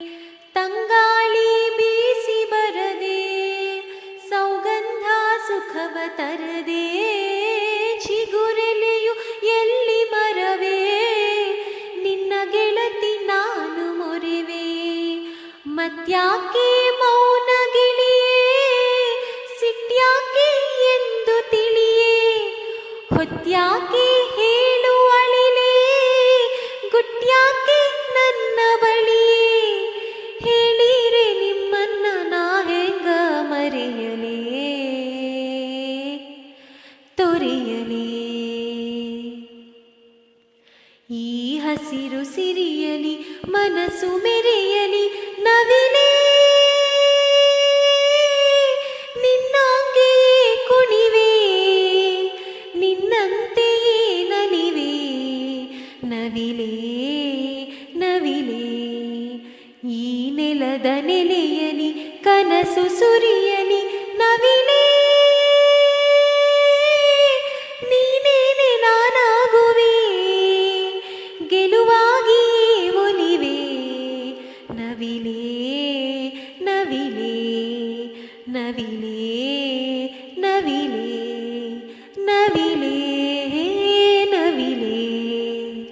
ತಂಗಾಳಿ ಬೀಸಿ ಬರದೆ ಸೌಗಂಧ ಸುಖವ ತರದೆ ಚಿಗುರೆಲೆಯು ಎಲ್ಲಿ ಮರವೇ ನಿನ್ನ ಗೆಳತಿ ನಾನು ಮೊರೆವೆ. ಮತ್ಯಾಕೆ ಮೌನ ಗಿಳಿಯೇ ಸಿಟ್ಯಾಕೆ ಎಂದು ತಿಳಿಯೇ ಹೊತ್ಯಾಕೆ ಹೇಳುವಳಿಲೇ ಗುಟ್ಯಾಕೆ ನನ್ನ ಬಳಿಯೇ ಹೇಳಿರೆ ನಿಮ್ಮನ್ನ ನಾ ಹೆಂಗ ಮರೆಯಲೇ ತೊರೆಯಲೇ. ಈ ಹಸಿರು ಸಿರಿಯಲಿ ಮನಸ್ಸು ಮೆರೆಯಲಿ ನವಿಲೇ ನಿನ್ನಾಂಗೆಯೇ ಕುಣಿವೆ ನಿನ್ನಂತೆಯೇ ನಲಿವೆ ನವಿಲೇ ನವಿಲೇ. ಈ ನೆಲದ ನೆಲೆಯಲಿ ಕನಸು ಸುರಿಯಲಿ ನವಿಲೇ ನೀನೇನೆ ನಾನಾಗುವೆ ಗೆಲುವಾಗಿ ಒಲಿವೆ ನವಿಲೇ ನವಿಲೇ ನವಿಲೇ ನವಿಲೇ.